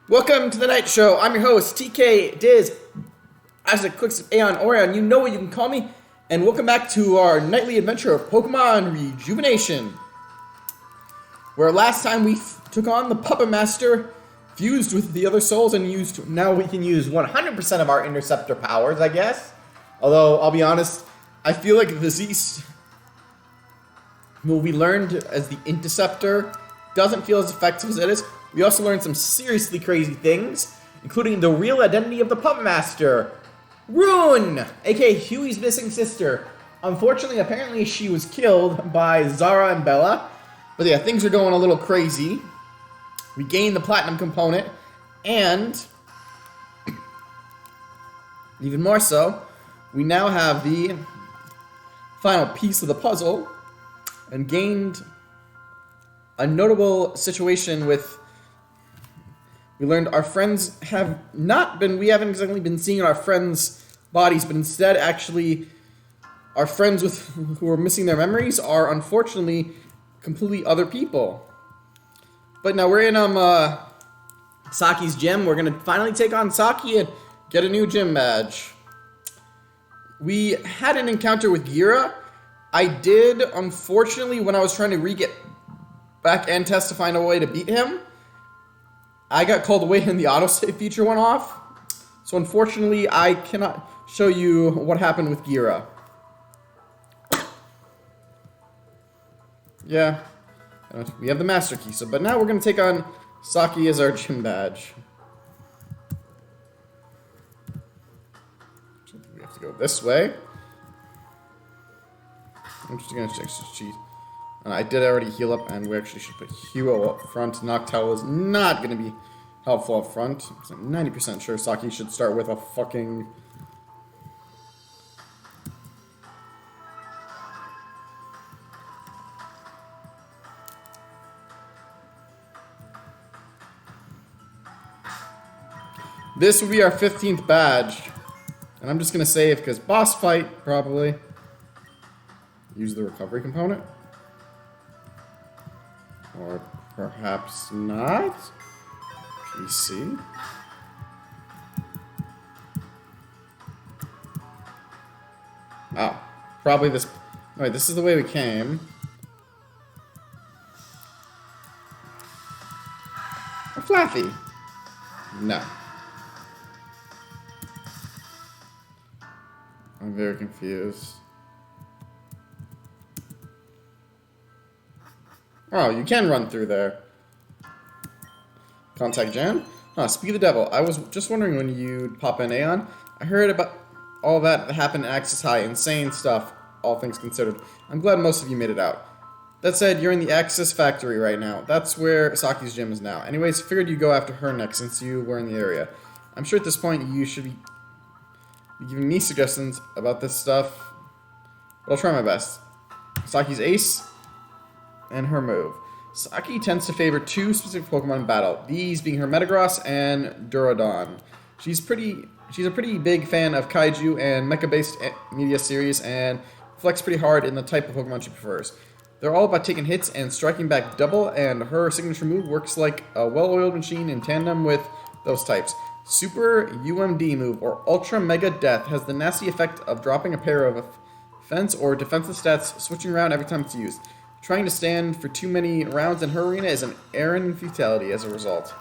Welcome to the Night Show. I'm your host, TK Diz. Isaac Clicks of Aeon Orion. You know what you can call me. And welcome back to our nightly adventure of Pokemon Rejuvenation. Where last time we took on the Puppet Master, fused with the other souls, and now we can use 100% of our Interceptor powers, I guess. Although, I'll be honest, I feel like the Z... Well, we learned as the Interceptor doesn't feel as effective as it is. We also learned some seriously crazy things, including the real identity of the Puppet Master, Rune, aka Huey's missing sister. Unfortunately, apparently she was killed by Zara and Bella. But yeah, things are going a little crazy. We gained the Platinum component, and even more so, we now have the final piece of the puzzle, and gained a notable situation with... We learned our friends have not been... We haven't exactly been seeing our friends' bodies, but instead, actually, our friends who are missing their memories are, unfortunately, completely other people. But now we're in Saki's gym. We're going to finally take on Saki and get a new gym badge. We had an encounter with Gira. I did, unfortunately, when I was trying to get back and test to find a way to beat him, I got called away and the autosave feature went off. So unfortunately, I cannot show you what happened with Gira. Yeah, we have the Master Key. But now we're going to take on Saki as our gym badge. We have to go this way. I'm just going to cheat. And I did already heal up, and we actually should put Hero up front. Noctowl is not going to be helpful up front. I'm 90% sure Saki should start with a fucking... This will be our 15th badge. And I'm just going to save, because boss fight, probably. Use the recovery component. Or perhaps not. PC. Oh, probably this. Alright, this is the way we came. A Flaffy. No. I'm very confused. Oh, you can run through there. Contact Jan? Oh, speak of the devil. I was just wondering when you'd pop in, Aeon. I heard about all that happened in Axis High. Insane stuff, all things considered. I'm glad most of you made it out. That said, you're in the Axis factory right now. That's where Saki's gym is now. Anyways, figured you'd go after her next since you were in the area. I'm sure at this point you should be giving me suggestions about this stuff. But I'll try my best. Saki's ace and her move. Saki tends to favor two specific Pokemon in battle, these being her Metagross and Duraludon. She's a pretty big fan of Kaiju and mecha-based media series, and flex pretty hard in the type of Pokemon she prefers. They're all about taking hits and striking back double, and her signature move works like a well-oiled machine in tandem with those types. Super UMD move, or Ultra Mega Death, has the nasty effect of dropping a pair of offense or defensive stats switching around every time it's used. Trying to stand for too many rounds in her arena is an errand futility as a result.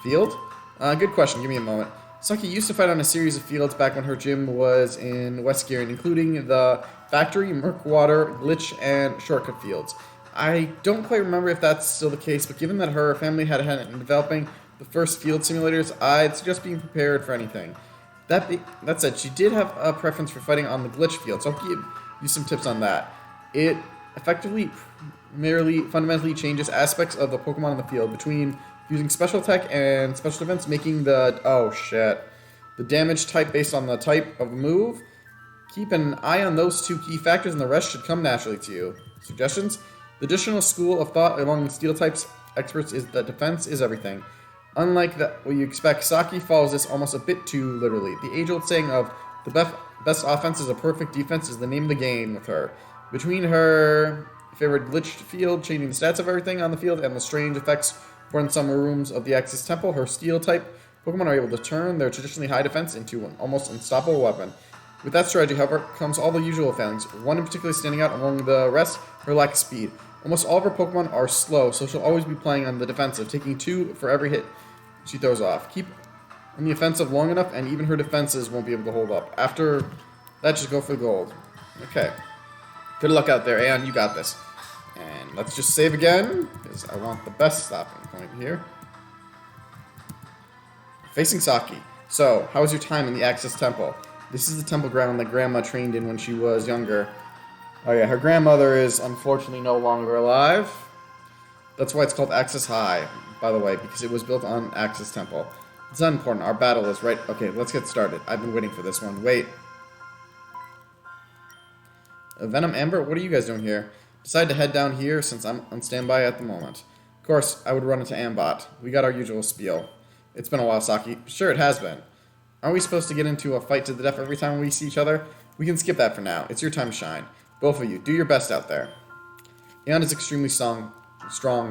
Field? Good question, give me a moment. Saki used to fight on a series of fields back when her gym was in West Gearin, including the Factory, Murkwater, Glitch, and Shortcut fields. I don't quite remember if that's still the case, but given that her family had a hand in developing the first field simulators, I'd suggest being prepared for anything. That said, she did have a preference for fighting on the Glitch field, so I'll give you some tips on that. It effectively merely fundamentally changes aspects of the Pokemon in the field between using special attack and special defense, making the the damage type based on the type of move. Keep an eye on those two key factors and the rest should come naturally to you. Suggestions? The additional school of thought among steel types experts is that defense is everything. Unlike what you expect, Saki follows this almost a bit too literally. The age-old saying of the best offense is a perfect defense is the name of the game with her. Between her favorite glitched field, changing the stats of everything on the field, and the strange effects Born in some rooms of the Axis Temple, her Steel-type Pokemon are able to turn their traditionally high defense into an almost unstoppable weapon. With that strategy, however, comes all the usual failings. One in particular standing out among the rest, her lack of speed. Almost all of her Pokemon are slow, so she'll always be playing on the defensive, taking 2 for every hit she throws off. Keep on the offensive long enough, and even her defenses won't be able to hold up. After that, just go for gold. Okay. Good luck out there, Aeon. You got this. And let's just save again, because I want the best stopping point here. Facing Saki. So, how was your time in the Axis Temple? This is the temple ground that Grandma trained in when she was younger. Oh yeah, her grandmother is unfortunately no longer alive. That's why it's called Axis High, by the way, because it was built on Axis Temple. It's not important. Our battle is right... Okay, let's get started. I've been waiting for this one. Wait. Venom Amber, what are you guys doing here? Decided to head down here since I'm on standby at the moment. Of course, I would run into Ambot. We got our usual spiel. It's been a while, Saki. Sure, it has been. Aren't we supposed to get into a fight to the death every time we see each other? We can skip that for now. It's your time to shine. Both of you, do your best out there. Aeon is extremely strong,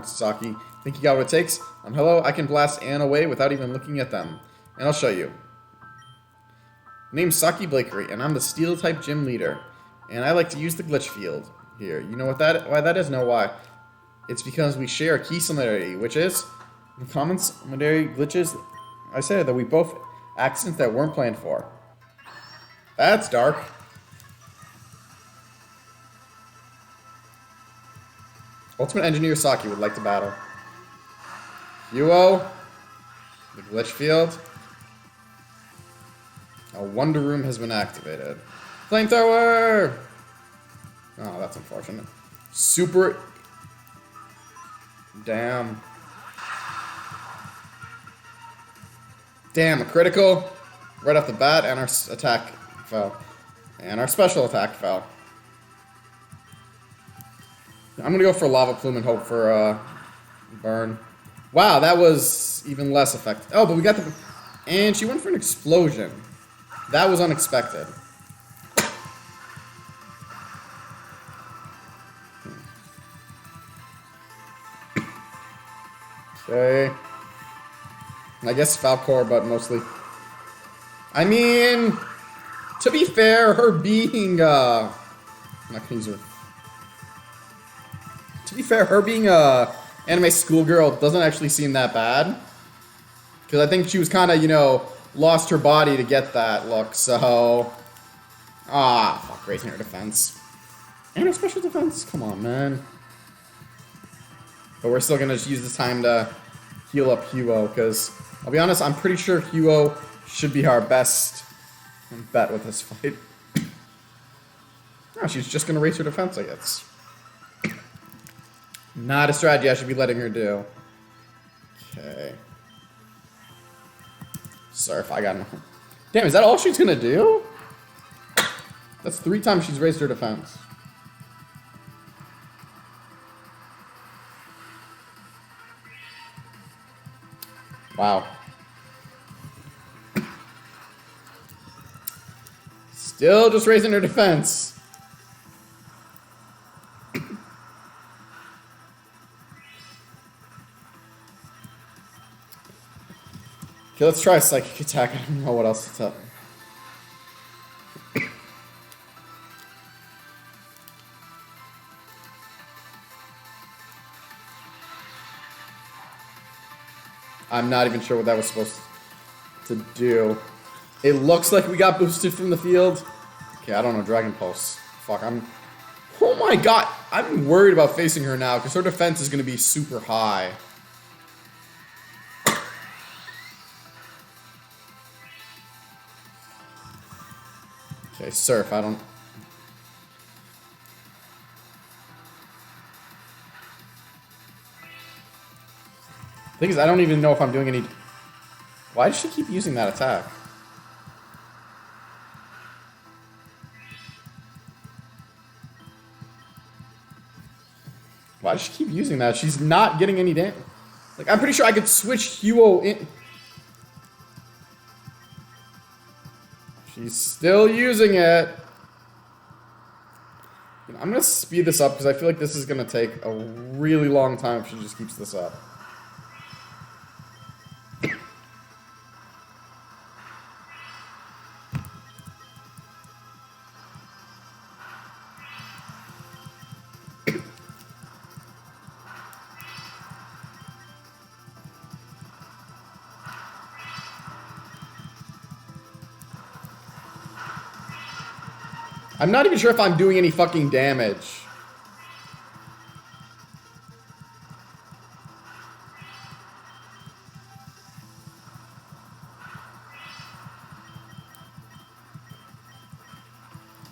Saki. Think you got what it takes? Hello, I can blast Aeon away without even looking at them. And I'll show you. Name's Saki Blakery, and I'm the Steel-type gym leader. And I like to use the glitch field here. You know why that is? No, why? It's because we share a key similarity, which is the common similarity glitches. I said that we both accidents that weren't planned for. That's dark. Ultimate Engineer Saki would like to battle. Huo, the glitch field. A Wonder Room has been activated. Flamethrower! Oh, that's unfortunate. Super... Damn. Damn, a critical right off the bat, and our attack fell. And our special attack fell. I'm gonna go for Lava Plume and hope for burn. Wow, that was even less effective. Oh, but we got the... And she went for an explosion. That was unexpected. Okay. I guess Falcor, but mostly... I mean... To be fair, her being, I'm not gonna use her... To be fair, her being a anime schoolgirl doesn't actually seem that bad. Because I think she was kind of, you know, lost her body to get that look, so... Ah, fuck, raising her defense. And her special defense? Come on, man. But we're still gonna use this time to heal up Huo, because, I'll be honest, I'm pretty sure Huo should be our best bet with this fight. Oh, she's just gonna raise her defense, I guess. Not a strategy I should be letting her do. Okay. Surf, I got no. Damn, is that all she's gonna do? That's 3 times she's raised her defense. Wow. Still just raising her defense. Okay, let's try a psychic attack. I don't know what else it's up. I'm not even sure what that was supposed to do. It looks like we got boosted from the field. Okay, I don't know. Dragon Pulse. Fuck, I'm... Oh my god! I'm worried about facing her now, because her defense is going to be super high. Okay, Surf, I don't... Thing is, I don't even know if I'm doing any... Why does she keep using that attack? Why does she keep using that? She's not getting any damage. Like, I'm pretty sure I could switch Huo in... She's still using it. I'm going to speed this up because I feel like this is going to take a really long time if she just keeps this up. I'm not even sure if I'm doing any fucking damage.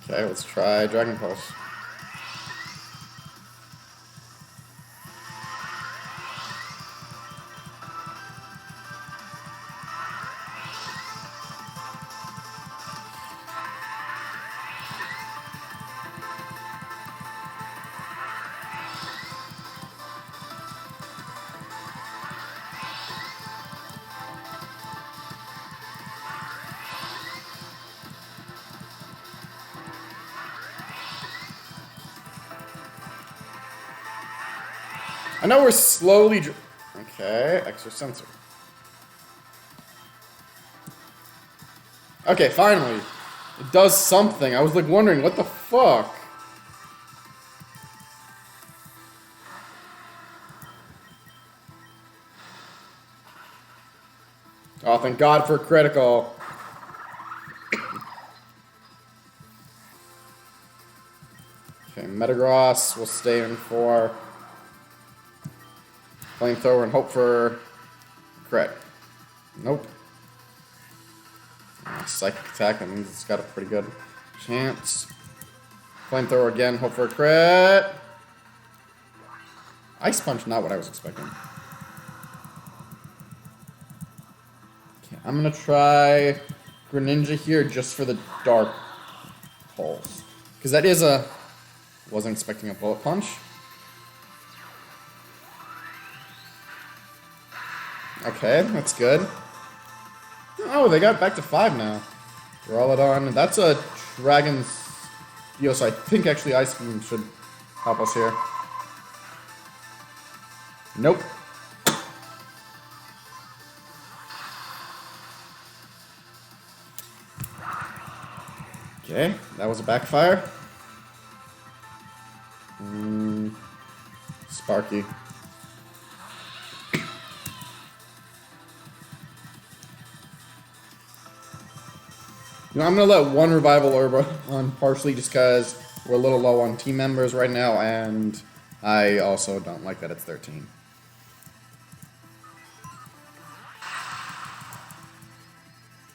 Okay, let's try Dragon Pulse. I know we're slowly... Okay, extra sensor. Okay, finally. It does something. I was like wondering, what the fuck? Oh, thank God for critical. Okay, Metagross will stay in for Flamethrower and hope for crit. Nope. Psychic attack, that means it's got a pretty good chance. Flamethrower again, hope for a crit. Ice Punch, not what I was expecting. Okay, I'm gonna try Greninja here just for the Dark Pulse. Because that is a... Wasn't expecting a Bullet Punch. Okay, that's good. Oh, they got back to 5 now. Duraludon. That's a Dragon's... Yo, so I think actually Ice Beam should help us here. Nope. Okay, that was a backfire. Sparky. You know, I'm gonna let one Revival Herb on partially just because we're a little low on team members right now, and I also don't like that it's 13.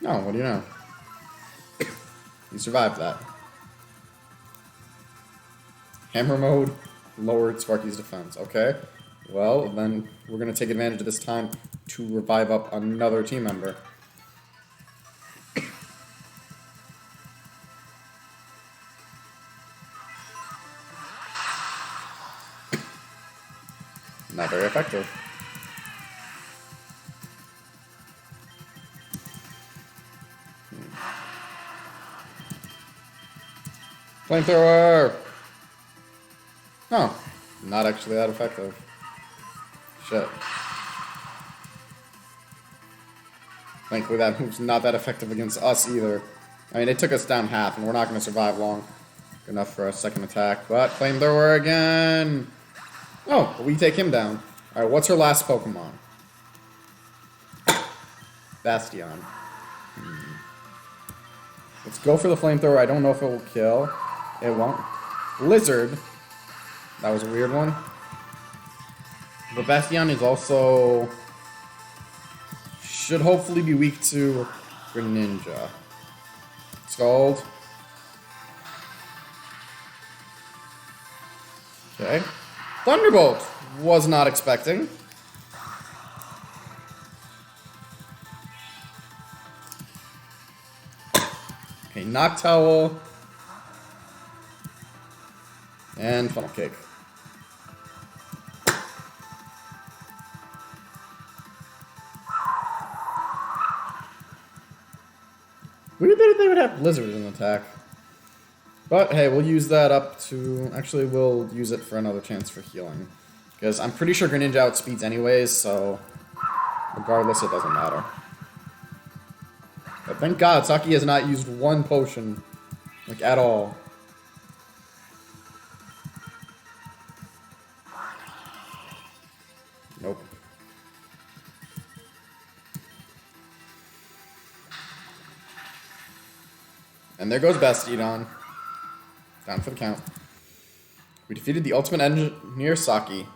No, what do you know? You survived that. Hammer mode lowered Sparky's defense. Okay. Well, then we're going to take advantage of this time to revive up another team member. Not very effective. Flamethrower! Oh, not actually that effective. Shit. Thankfully that move's not that effective against us either. I mean, it took us down half, and we're not going to survive long enough for a second attack. But Flamethrower again! Oh, we take him down. Alright, what's her last Pokemon? Bastion. Let's go for the Flamethrower. I don't know if it will kill. It won't. Blizzard. That was a weird one. But Bastion is also... should hopefully be weak to Greninja. Scald. Okay. Thunderbolt! Was not expecting. Okay, Noctowl. And Funnel Cake. Weird that they would have Blizzard in attack. But hey, we'll use that up to... Actually, we'll use it for another chance for healing. Because I'm pretty sure Greninja outspeeds anyways, so... regardless, it doesn't matter. But thank God, Saki has not used one potion. Like, at all. Nope. And there goes Bastiodon. Down for the count. We defeated the ultimate engineer, Saki.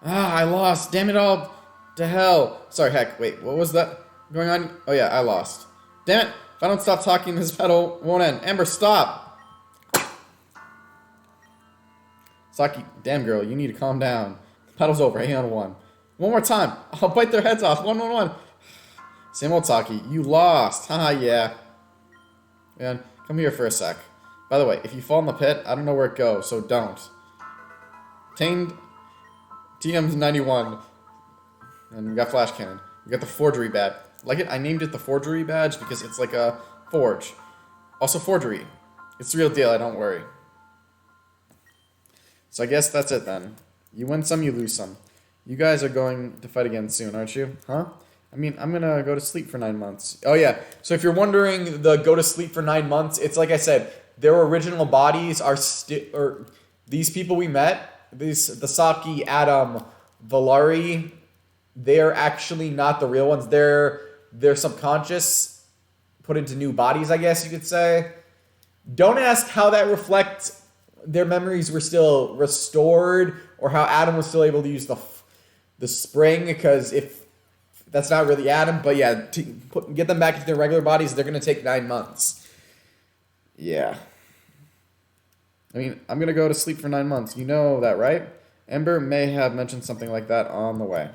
Ah, I lost. Damn it all to hell. Sorry, heck. Wait, what was that going on? Oh, yeah, I lost. Damn it. If I don't stop talking, this battle won't end. Amber, stop. Saki, damn girl, you need to calm down. The battle's over. Aeon won. One more time. I'll bite their heads off. 1-1-1. Same old Saki. You lost. Haha, yeah. Man, come here for a sec. By the way, if you fall in the pit, I don't know where it goes, so don't. Tamed TM91. And we got Flash Cannon. We got the Forgery badge. Like it? I named it the Forgery badge because it's like a forge. Also Forgery. It's the real deal, I don't worry. So I guess that's it then. You win some, you lose some. You guys are going to fight again soon, aren't you? Huh? I mean, I'm gonna go to sleep for 9 months. Oh yeah, so if you're wondering the go to sleep for 9 months, it's like I said, their original bodies are or these people we met, the Saki, Adam, Valari, they're actually not the real ones. They're subconscious, put into new bodies, I guess you could say. Don't ask how that reflects their memories were still restored, or how Adam was still able to use the spring, because if that's not really Adam, but yeah, to get them back into their regular bodies, they're going to take 9 months. Yeah. I mean, I'm going to go to sleep for 9 months. You know that, right? Amber may have mentioned something like that on the way.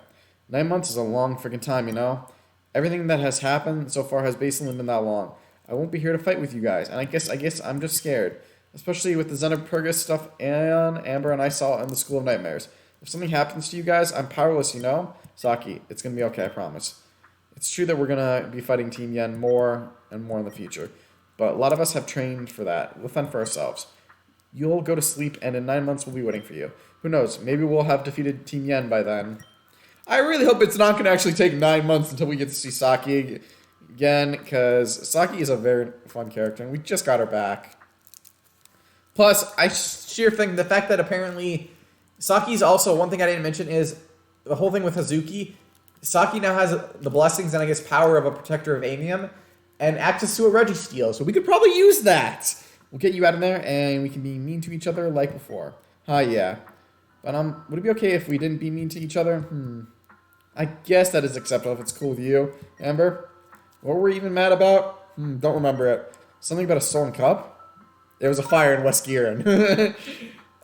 9 months is a long freaking time, you know? Everything that has happened so far has basically been that long. I won't be here to fight with you guys, and I guess I'm just scared. Especially with the Xenopurgus stuff and Amber and I saw in the School of Nightmares. If something happens to you guys, I'm powerless, you know? Saki, it's going to be okay, I promise. It's true that we're going to be fighting Team Yen more and more in the future. But a lot of us have trained for that. We'll fend for ourselves. You'll go to sleep, and in 9 months we'll be waiting for you. Who knows? Maybe we'll have defeated Team Yen by then. I really hope it's not going to actually take 9 months until we get to see Saki again, because Saki is a very fun character, and we just got her back. Plus, I sheer think the fact that apparently Saki's also, one thing I didn't mention is the whole thing with Hazuki. Saki now has the blessings and I guess power of a protector of Amium and access to a Registeel, so we could probably use that. We'll get you out of there and we can be mean to each other like before. Yeah. But would it be okay if we didn't be mean to each other? I guess that is acceptable if it's cool with you. Amber? What were we even mad about? Don't remember it. Something about a stolen cup? There was a fire in West Gearan.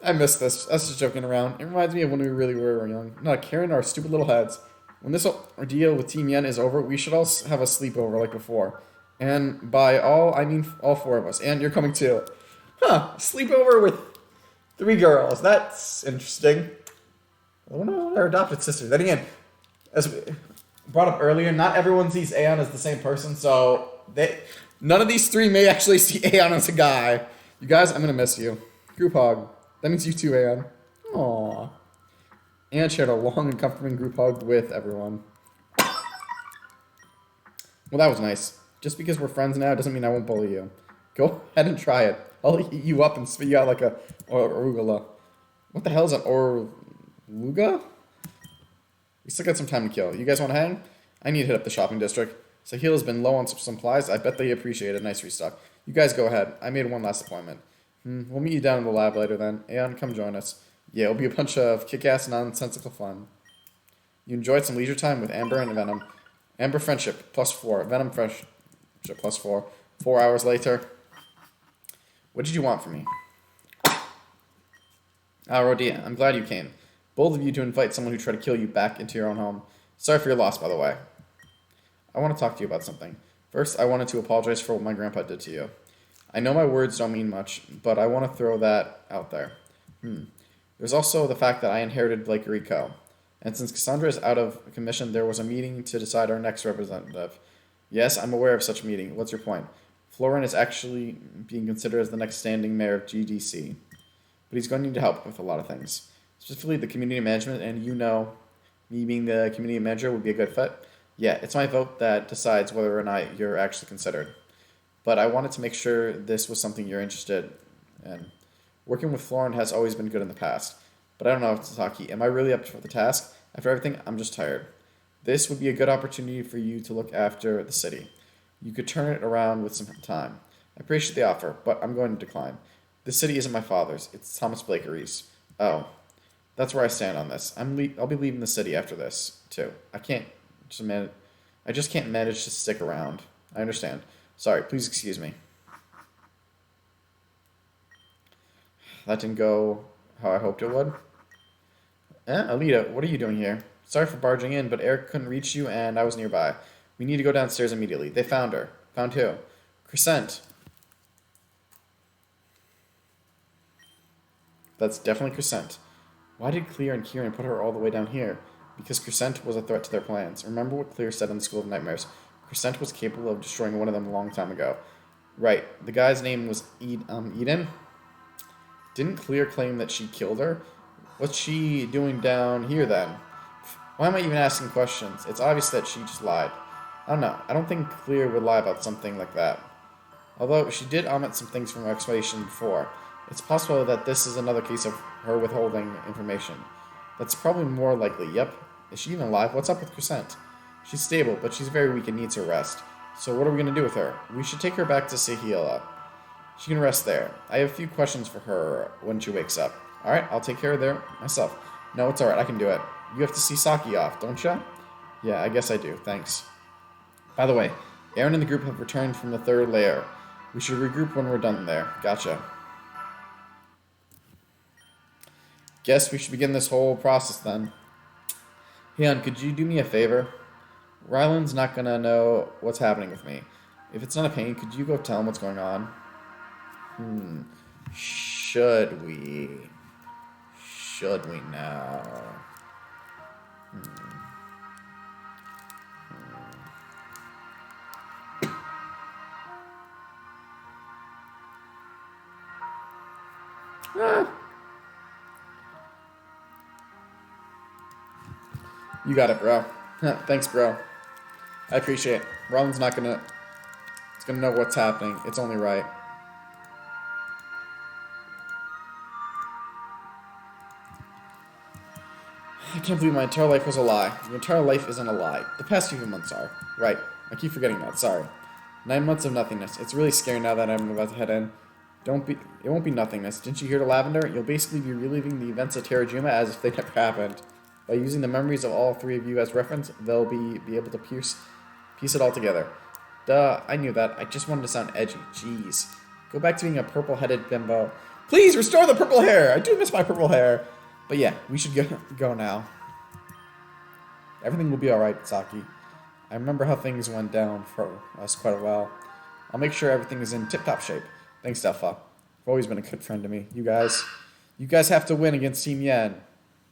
I missed this. I was just joking around. It reminds me of when we really were young. Not caring our stupid little heads. When this ordeal with Team Yen is over, we should all have a sleepover like before. And by all, I mean all 4 of us. And you're coming too. Sleepover with 3 girls. That's interesting. I wonder if they're adopted sisters. Then again, as we brought up earlier, not everyone sees Aeon as the same person, so none of these 3 may actually see Aeon as a guy. You guys, I'm gonna miss you. Group hug. That means you too, Aeon. Aww. Aeon shared a long and comforting group hug with everyone. Well, that was nice. Just because we're friends now doesn't mean I won't bully you. Go ahead and try it. I'll eat you up and spit you out like a arugula. What the hell is an oruga? We still got some time to kill. You guys want to hang? I need to hit up the shopping district. Sahil has been low on some supplies. I bet they appreciate a nice restock. You guys go ahead. I made one last appointment. We'll meet you down in the lab later then. Aeon, come join us. Yeah, it'll be a bunch of kick-ass, nonsensical fun. You enjoyed some leisure time with Amber and Venom. Amber friendship, +4. Venom friendship, +4. 4 hours later. What did you want from me? Rodia, I'm glad you came. Bold of you to invite someone who tried to kill you back into your own home. Sorry for your loss, by the way. I want to talk to you about something. First, I wanted to apologize for what my grandpa did to you. I know my words don't mean much, but I want to throw that out there. There's also the fact that I inherited Blake Rico. And since Cassandra is out of commission, there was a meeting to decide our next representative. Yes, I'm aware of such a meeting. What's your point? Florin is actually being considered as the next standing mayor of GDC. But he's going to need to help with a lot of things. Specifically the community management, and you know, me being the community manager would be a good fit. Yeah, it's my vote that decides whether or not you're actually considered. But I wanted to make sure this was something you're interested in. Working with Florin has always been good in the past. But I don't know, Sasaki, am I really up for the task? After everything, I'm just tired. This would be a good opportunity for you to look after the city. You could turn it around with some time. I appreciate the offer, but I'm going to decline. The city isn't my father's. It's Thomas Blakery's. Oh, that's where I stand on this. I'll be leaving the city after this, too. I just can't manage to stick around. I understand. Sorry, please excuse me. That didn't go how I hoped it would. Alita, what are you doing here? Sorry for barging in, but Eric couldn't reach you and I was nearby. We need to go downstairs immediately. They found her. Found who? Crescent. That's definitely Crescent. Why did Clear and Kieran put her all the way down here? Because Crescent was a threat to their plans. Remember what Clear said in the School of Nightmares. Crescent was capable of destroying one of them a long time ago. Right. The guy's name was Eden? Didn't Clear claim that she killed her? What's she doing down here then? Why am I even asking questions? It's obvious that she just lied. I don't know. I don't think Clear would lie about something like that. Although she did omit some things from her explanation before. It's possible that this is another case of her withholding information. That's probably more likely. Yep. Is she even alive? What's up with Crescent? She's stable, but she's very weak and needs her rest. So what are we going to do with her? We should take her back to Sahila. She can rest there. I have a few questions for her when she wakes up. Alright, I'll take care of her myself. No, it's alright. I can do it. You have to see Saki off, don't you? Yeah, I guess I do. Thanks. By the way, Aaron and the group have returned from the third layer. We should regroup when we're done there. Gotcha. Guess we should begin this whole process then. Heian, could you do me a favor? Ryland's not gonna know what's happening with me. If it's not a pain, could you go tell him what's going on? Should we? Should we now? You got it, bro. Thanks, bro. I appreciate it. Ryland's not gonna... It's gonna know what's happening. It's only right. I can't believe my entire life was a lie. Your entire life isn't a lie. The past few months are. Right. I keep forgetting that. Sorry. 9 months of nothingness. It's really scary now that I'm about to head in. It won't be nothingness. Didn't you hear the Lavender? You'll basically be reliving the events of Terrajuma as if they never happened. By using the memories of all three of you as reference, they'll be able to piece it all together. Duh, I knew that. I just wanted to sound edgy. Jeez. Go back to being a purple-headed bimbo. Please, restore the purple hair! I do miss my purple hair. But yeah, we should go now. Everything will be alright, Saki. I remember how things went down for us quite a while. I'll make sure everything is in tip-top shape. Thanks, Delpha. You've always been a good friend to me. You guys have to win against Team Yen.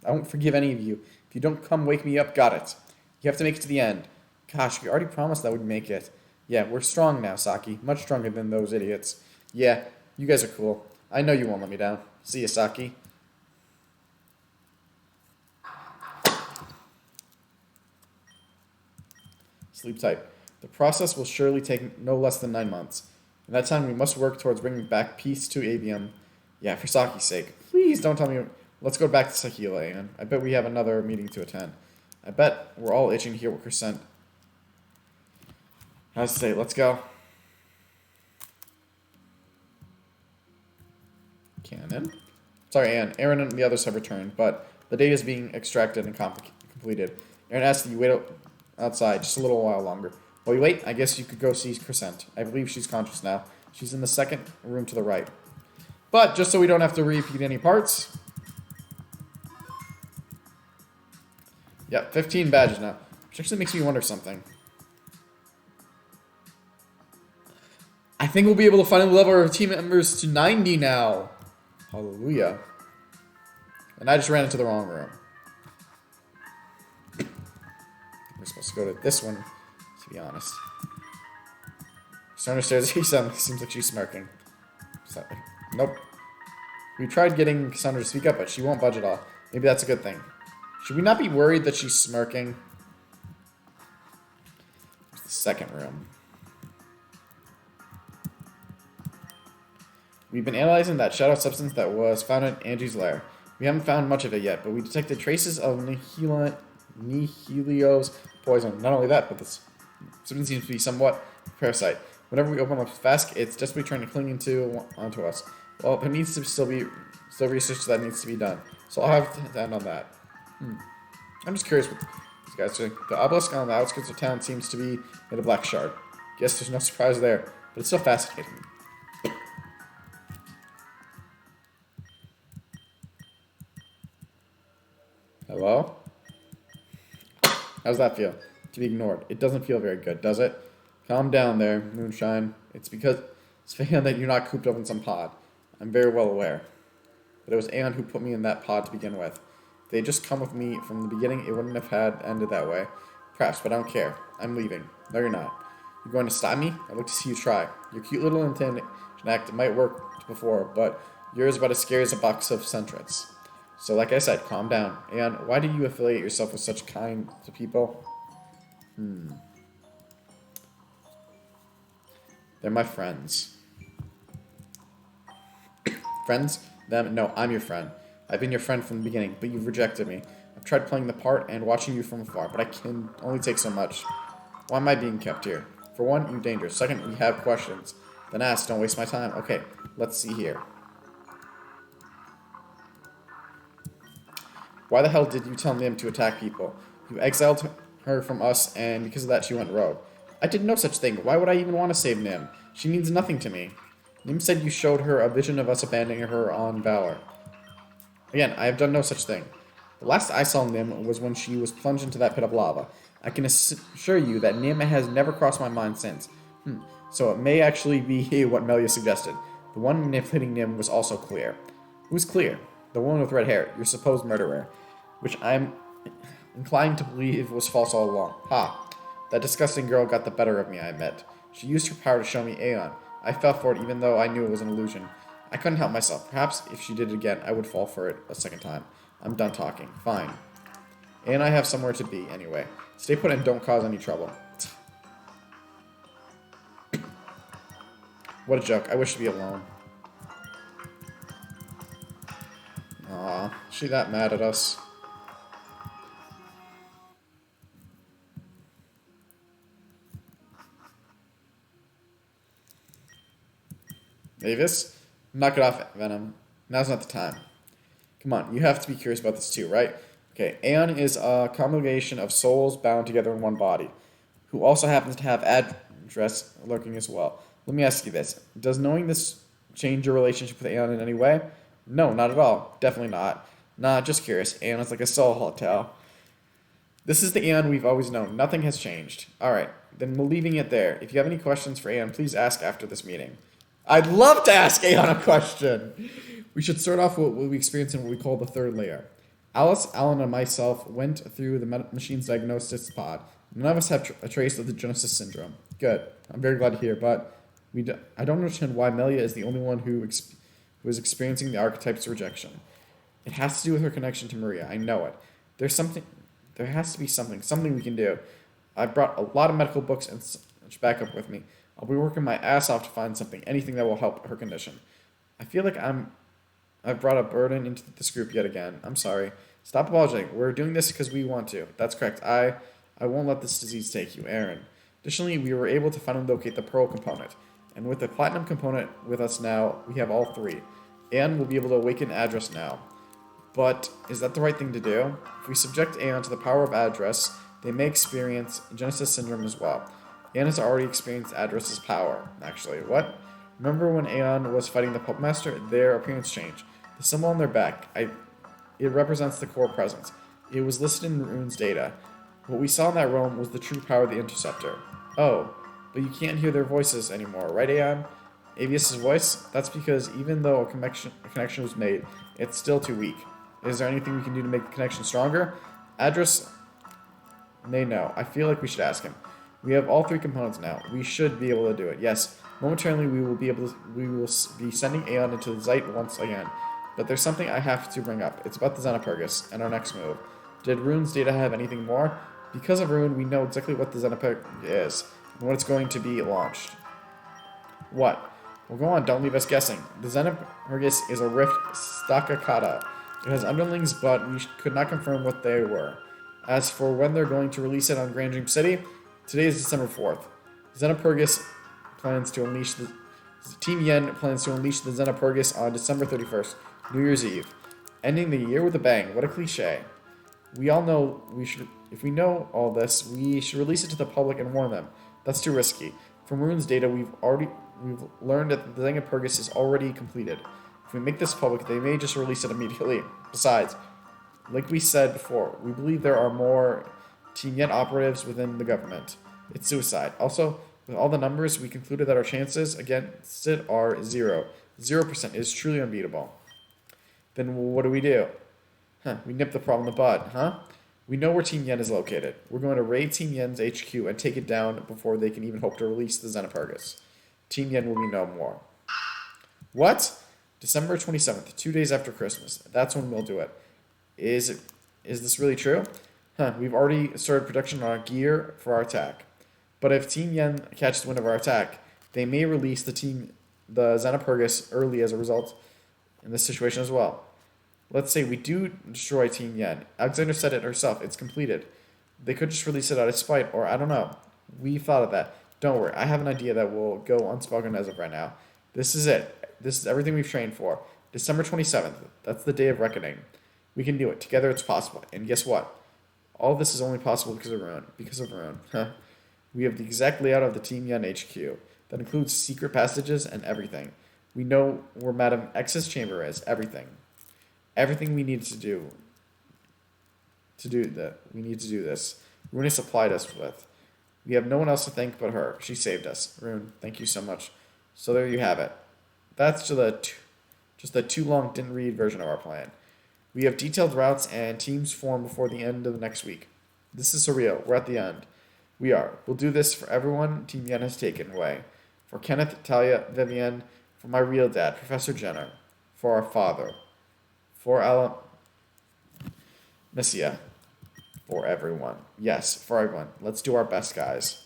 I won't forgive any of you. If you don't come wake me up, got it. You have to make it to the end. Gosh, we already promised that we'd make it. Yeah, we're strong now, Saki. Much stronger than those idiots. Yeah, you guys are cool. I know you won't let me down. See ya, Saki. Sleep tight. The process will surely take no less than 9 months. In that time, we must work towards bringing back peace to Avium. Yeah, for Saki's sake. Please don't tell me... Let's go back to Sahila, Aiden. I bet we have another meeting to attend. I bet we're all itching to hear what Crescent has to say. Let's go. Cannon? Sorry, Anne. Aaron and the others have returned, but the data is being extracted and completed. Aaron asked that you wait outside just a little while longer. While you wait, I guess you could go see Crescent. I believe she's conscious now. She's in the second room to the right. But just so we don't have to repeat any parts... Yep, 15 badges now. Which actually makes me wonder something. I think we'll be able to finally level our team members to 90 now. Hallelujah. And I just ran into the wrong room. We're supposed to go to this one, to be honest. Starting stairs, he seems like she's smirking. Nope. We tried getting Cassandra to speak up, but she won't budge at all. Maybe that's a good thing. Should we not be worried that she's smirking? It's the second room. We've been analyzing that shadow substance that was found in Angie's lair. We haven't found much of it yet, but we detected traces of Nihilio's poison. Not only that, but this substance seems to be somewhat parasite. Whenever we open up the flask, it's desperately trying to cling onto us. Well, there needs to still be research that needs to be done. So I'll have to end on that. I'm just curious what these guys are. The obelisk on the outskirts of town seems to be made of black shard. Guess there's no surprise there, but it's still fascinating. Hello? How's that feel? To be ignored. It doesn't feel very good, does it? Calm down there, Moonshine. It's because it's found that you're not cooped up in some pod. I'm very well aware. But it was Aeon who put me in that pod to begin with. If they had just come with me from the beginning, it wouldn't have had ended that way. Perhaps, but I don't care. I'm leaving. No, you're not. You're going to stop me? I'd like to see you try. Your cute little intimidation act might work before, but yours about as scary as a box of Centrets. So, like I said, calm down. And why do you affiliate yourself with such kind to people? They're my friends. Friends? Them? No, I'm your friend. I've been your friend from the beginning, but you've rejected me. I've tried playing the part and watching you from afar, but I can only take so much. Why am I being kept here? For one, you're dangerous. Second, we have questions. Then ask, don't waste my time. Okay, let's see here. Why the hell did you tell Nim to attack people? You exiled her from us, and because of that she went rogue. I did no such thing. Why would I even want to save Nim? She means nothing to me. Nim said you showed her a vision of us abandoning her on Valor. Again, I have done no such thing. The last I saw Nim was when she was plunged into that pit of lava. I can assure you that Nim has never crossed my mind since. So it may actually be what Melia suggested. The one manipulating Nim was also clear. Who's clear? The woman with red hair, your supposed murderer. Which I'm inclined to believe was false all along. Ha! That disgusting girl got the better of me, I admit. She used her power to show me Aeon. I fell for it even though I knew it was an illusion. I couldn't help myself. Perhaps if she did it again, I would fall for it a second time. I'm done talking. Fine. And I have somewhere to be, anyway. Stay put and don't cause any trouble. What a joke. I wish to be alone. Aw, is she that mad at us? Mavis? Knock it off, Venom. Now's not the time. Come on, you have to be curious about this too, right? Okay, Aeon is a combination of souls bound together in one body, who also happens to have address lurking as well. Let me ask you this. Does knowing this change your relationship with Aeon in any way? No, not at all. Definitely not. Nah, just curious. Aeon is like a soul hotel. This is the Aeon we've always known. Nothing has changed. Alright, then we're leaving it there. If you have any questions for Aeon, please ask after this meeting. I'd love to ask Aeon a question! We should start off with what we experienced in what we call the third layer. Alice, Alan, and myself went through the machine's diagnosis pod. None of us have a trace of the Genesis syndrome. Good. I'm very glad to hear, but I don't understand why Melia is the only one who is experiencing the archetype's rejection. It has to do with her connection to Maria. I know it. There has to be something we can do. I brought a lot of medical books and such backup with me. I'll be working my ass off to find something, anything that will help her condition. I feel like I've brought a burden into this group yet again. I'm sorry. Stop apologizing. We're doing this because we want to. That's correct. I won't let this disease take you, Aaron. Additionally, we were able to finally locate the pearl component. And with the platinum component with us now, we have all three. Aeon will be able to awaken Address now. But is that the right thing to do? If we subject Aeon to the power of Address, they may experience Genesis syndrome as well. Aeon has already experienced Address's power, actually. What? Remember when Aeon was fighting the Pup Master? Their appearance changed. The symbol on their back, it represents the core presence. It was listed in Rune's data. What we saw in that realm was the true power of the Interceptor. Oh, but you can't hear their voices anymore, right, Aeon? Avius' voice? That's because even though a connection was made, it's still too weak. Is there anything we can do to make the connection stronger? Address may know. I feel like we should ask him. We have all three components now. We should be able to do it. Yes, momentarily we will be sending Aeon into the Zeit once again. But there's something I have to bring up. It's about the Xenopurgus and our next move. Did Rune's data have anything more? Because of Rune, we know exactly what the Xenopurgus is and what it's going to be launched. What? Well, go on, don't leave us guessing. The Xenopurgus is a rift Stakakata. It has underlings, but we could not confirm what they were. As for when they're going to release it on Grand Dream City, today is December 4th. Xenopurgus plans to unleash the Team Yen plans to unleash the Xenopurgus on December 31st, New Year's Eve, ending the year with a bang. What a cliche. We all know if we know all this, we should release it to the public and warn them. That's too risky. From Rune's data, we've learned that the Xenopurgus is already completed. If we make this public, they may just release it immediately. Besides, like we said before, we believe there are more Team Yen operatives within the government. It's suicide. Also, with all the numbers, we concluded that our chances against it are 0. 0% is truly unbeatable. Then what do? We nip the problem in the bud, huh? We know where Team Yen is located. We're going to raid Team Yen's HQ and take it down before they can even hope to release the Xenopurgus. Team Yen will be no more. What? December 27th, 2 days after Christmas. That's when we'll do it. Is this really true? We've already started production on our gear for our attack. But if Team Yen catches wind of our attack, they may release the Xenopurgus early as a result in this situation as well. Let's say we do destroy Team Yen. Alexander said it herself. It's completed. They could just release it out of spite, or I don't know. We thought of that. Don't worry. I have an idea that will go unspoken as of right now. This is it. This is everything we've trained for. December 27th. That's the day of reckoning. We can do it. Together it's possible. And guess what? All this is only possible because of Rune. We have the exact layout of the Team Yen HQ. That includes secret passages and everything. We know where Madame X's chamber is. Everything. Everything we need to do. We need to do this. Rune has supplied us with. We have no one else to thank but her. She saved us. Rune, thank you so much. So there you have it. That's just the too long didn't read version of our plan. We have detailed routes and teams formed before the end of the next week. This is surreal. We're at the end. We are. We'll do this for everyone Team Yen has taken away. For Kenneth, Talia, Vivian, for my real dad, Professor Jenner. For our father. For Messia. For everyone. Yes, for everyone. Let's do our best, guys.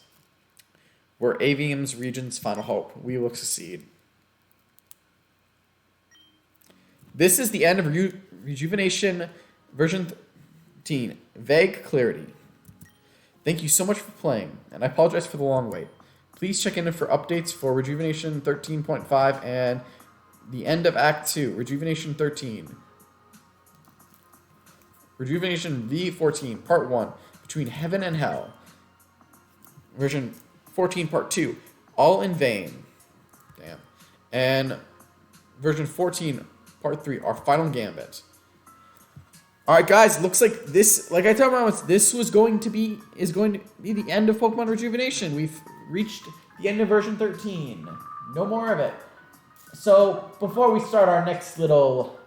We're Avium's region's final hope. We will succeed. This is the end of Rejuvenation version 13. Vague Clarity. Thank you so much for playing, and I apologize for the long wait. Please check in for updates for Rejuvenation 13.5 and the end of Act 2, Rejuvenation 13. Rejuvenation V13, Part 1, Between Heaven and Hell. Version 14, Part 2, All in Vain. Damn. And version 14, Part 3, Our Final Gambit. Alright guys, looks like this, like I told everyone, this is going to be the end of Pokemon Rejuvenation. We've reached the end of version 13. No more of it. So, before we start our next little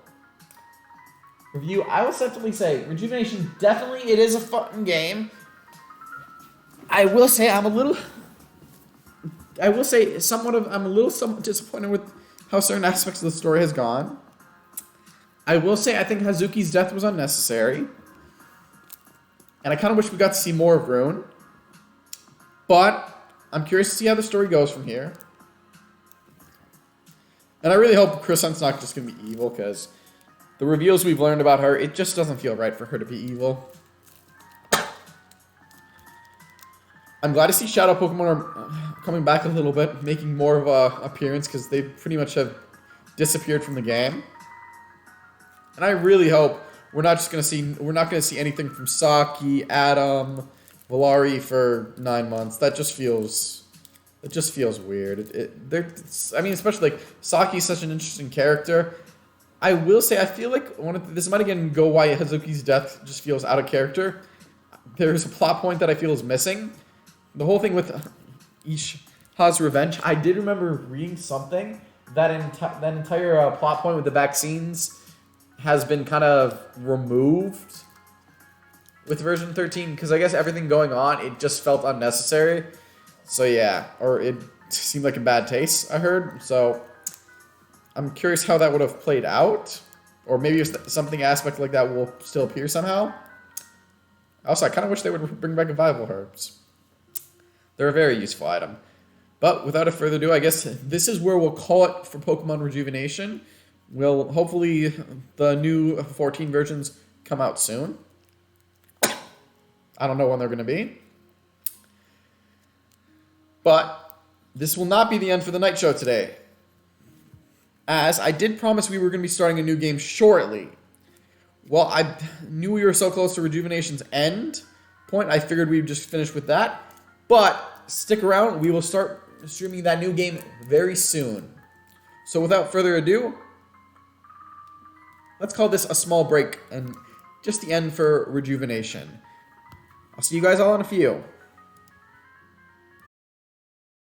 review, I will simply say, Rejuvenation, definitely, it is a fun game. I will say I'm a little somewhat disappointed with how certain aspects of the story has gone. I will say I think Hazuki's death was unnecessary. And I kind of wish we got to see more of Rune. But I'm curious to see how the story goes from here. And I really hope Crescent's not just going to be evil, because the reveals we've learned about her, it just doesn't feel right for her to be evil. I'm glad to see Shadow Pokemon are coming back a little bit, making more of an appearance, because they pretty much have disappeared from the game. And I really hope we're not going to see anything from Saki, Adam, Valari for 9 months. That just feels weird. Especially like Saki's such an interesting character. I will say I feel like this might again go why Hazuki's death just feels out of character. There's a plot point that I feel is missing. The whole thing with Isha's revenge. I did remember reading something that entire plot point with the vaccines has been kind of removed with version 13, because I guess everything going on, it just felt unnecessary. So yeah, or it seemed like in bad taste, I heard. So I'm curious how that would have played out, or maybe something aspect like that will still appear somehow. Also, I kind of wish they would bring back Revival Herbs. They're a very useful item. But without further ado, I guess this is where we'll call it for Pokemon Rejuvenation. Hopefully the new 14 versions come out soon. I don't know when they're going to be. But this will not be the end for the night show today. as I did promise we were going to be starting a new game shortly. Well, I knew we were so close to Rejuvenation's end point, I figured we'd just finish with that. But stick around, we will start streaming that new game very soon. So without further ado, let's call this a small break and just the end for Rejuvenation. I'll see you guys all in a few.